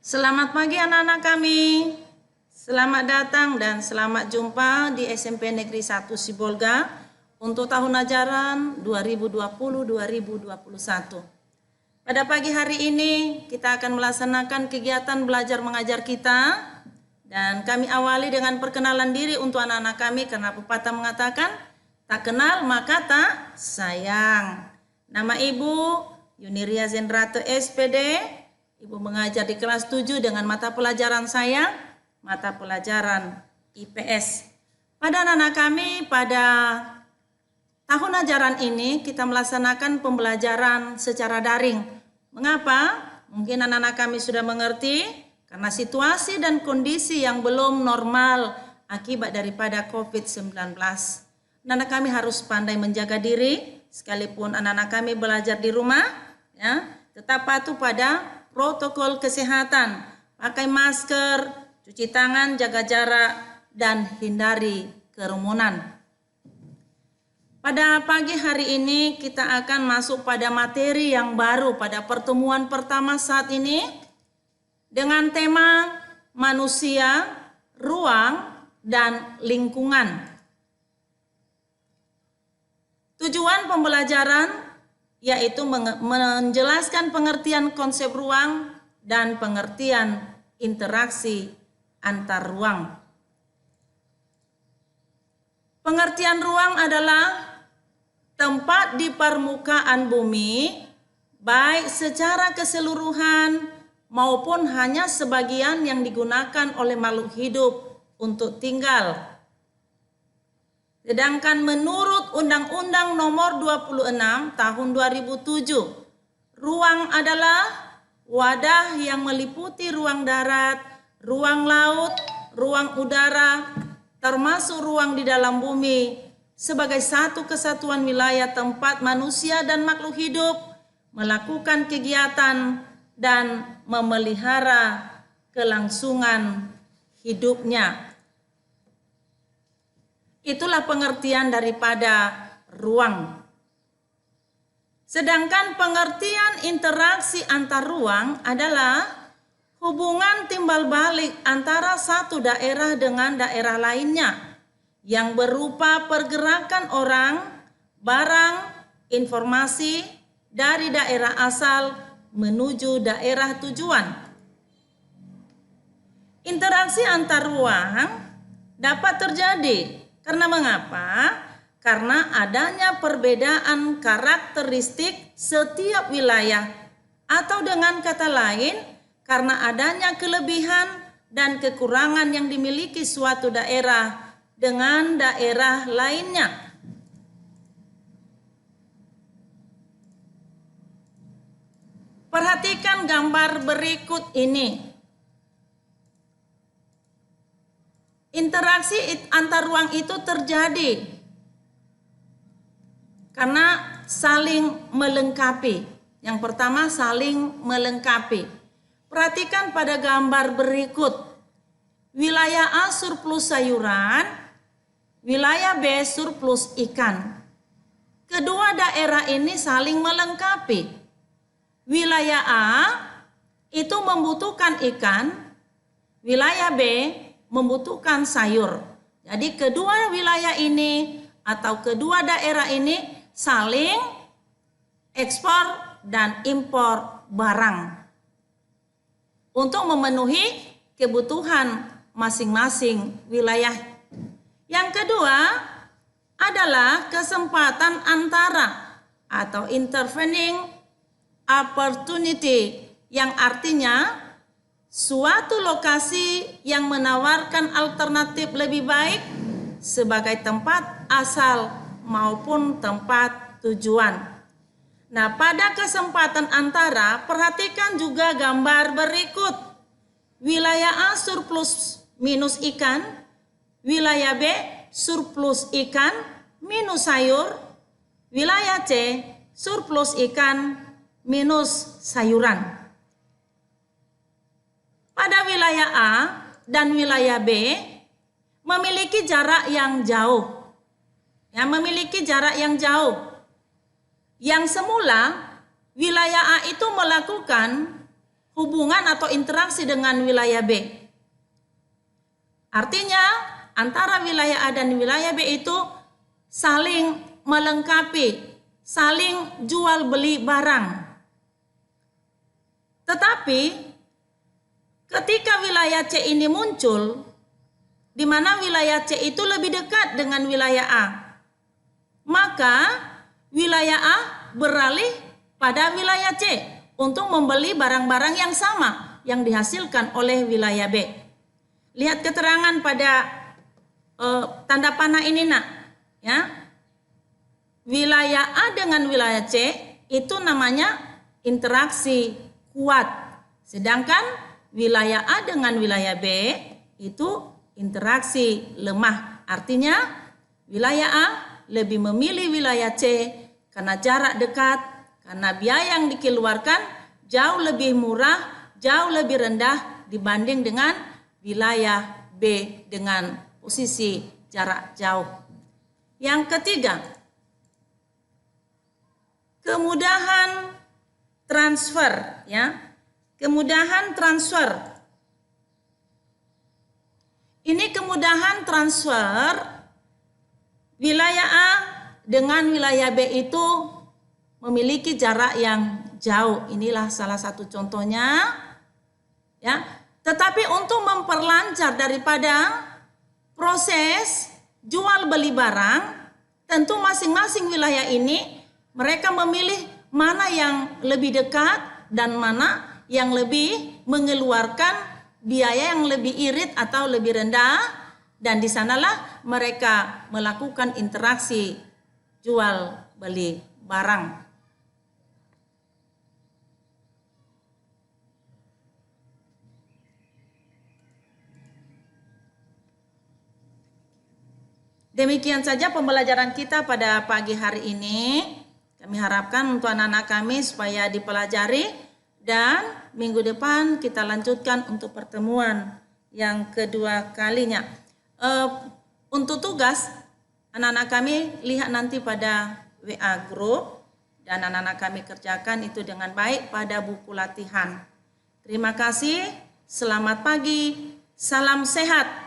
Selamat pagi anak-anak kami. Selamat datang dan selamat jumpa di SMP Negeri 1 Sibolga untuk tahun ajaran 2020-2021. Pada pagi hari ini kita akan melaksanakan kegiatan belajar mengajar kita dan kami awali dengan perkenalan diri untuk anak-anak kami karena pepatah mengatakan tak kenal maka tak sayang. Nama Ibu Yuniria Zendrato SPD. Ibu mengajar di kelas 7 dengan mata pelajaran saya, mata pelajaran IPS. Pada anak-anak kami, pada tahun ajaran ini kita melaksanakan pembelajaran secara daring. Mengapa? Mungkin anak-anak kami sudah mengerti, karena situasi dan kondisi yang belum normal akibat daripada COVID-19. Anak-anak kami harus pandai menjaga diri, sekalipun anak-anak kami belajar di rumah, ya, tetap patuh pada protokol kesehatan, pakai masker, cuci tangan, jaga jarak, dan hindari kerumunan. Pada pagi hari ini kita akan masuk pada materi yang baru pada pertemuan pertama saat ini dengan tema manusia, ruang, dan lingkungan. Tujuan pembelajaran yaitu menjelaskan pengertian konsep ruang dan pengertian interaksi antar ruang. Pengertian ruang adalah tempat di permukaan bumi, baik secara keseluruhan maupun hanya sebagian yang digunakan oleh makhluk hidup untuk tinggal. Sedangkan menurut Undang-Undang Nomor 26 Tahun 2007, ruang adalah wadah yang meliputi ruang darat, ruang laut, ruang udara, termasuk ruang di dalam bumi, sebagai satu kesatuan wilayah tempat manusia dan makhluk hidup melakukan kegiatan dan memelihara kelangsungan hidupnya. Itulah pengertian daripada ruang. Sedangkan pengertian interaksi antar ruang adalah hubungan timbal balik antara satu daerah dengan daerah lainnya yang berupa pergerakan orang, barang, informasi dari daerah asal menuju daerah tujuan. Interaksi antar ruang dapat terjadi karena mengapa? Karena adanya perbedaan karakteristik setiap wilayah, atau dengan kata lain, karena adanya kelebihan dan kekurangan yang dimiliki suatu daerah dengan daerah lainnya. Perhatikan gambar berikut ini. Interaksi antar ruang itu terjadi karena saling melengkapi. Yang pertama, saling melengkapi. Perhatikan pada gambar berikut. Wilayah A surplus sayuran, wilayah B surplus ikan. Kedua daerah ini saling melengkapi. Wilayah A itu membutuhkan ikan, wilayah B membutuhkan sayur. Jadi kedua wilayah ini atau kedua daerah ini saling ekspor dan impor barang untuk memenuhi kebutuhan masing-masing wilayah. Yang kedua adalah kesempatan antara atau intervening opportunity, yang artinya suatu lokasi yang menawarkan alternatif lebih baik sebagai tempat asal maupun tempat tujuan. Nah, pada kesempatan antara, perhatikan juga gambar berikut. Wilayah A surplus minus ikan, wilayah B surplus ikan minus sayur, wilayah C surplus ikan minus sayuran. Pada wilayah A dan wilayah B memiliki jarak yang jauh. Ya, memiliki jarak yang jauh. Yang semula wilayah A itu melakukan hubungan atau interaksi dengan wilayah B. Artinya antara wilayah A dan wilayah B itu saling melengkapi, saling jual beli barang. Tetapi ketika wilayah C ini muncul, di mana wilayah C itu lebih dekat dengan wilayah A, maka wilayah A beralih pada wilayah C untuk membeli barang-barang yang sama yang dihasilkan oleh wilayah B. Lihat keterangan pada tanda panah ini nak, ya. Wilayah A dengan wilayah C itu namanya interaksi kuat, sedangkan wilayah A dengan wilayah B itu interaksi lemah. Artinya wilayah A lebih memilih wilayah C karena jarak dekat, karena biaya yang dikeluarkan jauh lebih murah, jauh lebih rendah dibanding dengan wilayah B dengan posisi jarak jauh. Yang ketiga, kemudahan transfer, ya. Kemudahan transfer. Ini kemudahan transfer wilayah A dengan wilayah B itu memiliki jarak yang jauh. Inilah salah satu contohnya, ya. Tetapi untuk memperlancar daripada proses jual beli barang, tentu masing-masing wilayah ini mereka memilih mana yang lebih dekat dan mana yang lebih mengeluarkan biaya yang lebih irit atau lebih rendah, dan di sanalah mereka melakukan interaksi jual beli barang. Demikian saja pembelajaran kita pada pagi hari ini. Kami harapkan untuk anak-anak kami supaya dipelajari, dan minggu depan kita lanjutkan untuk pertemuan yang kedua kalinya. Untuk tugas, anak-anak kami lihat nanti pada WA group, dan anak-anak kami kerjakan itu dengan baik pada buku latihan. Terima kasih, selamat pagi, salam sehat.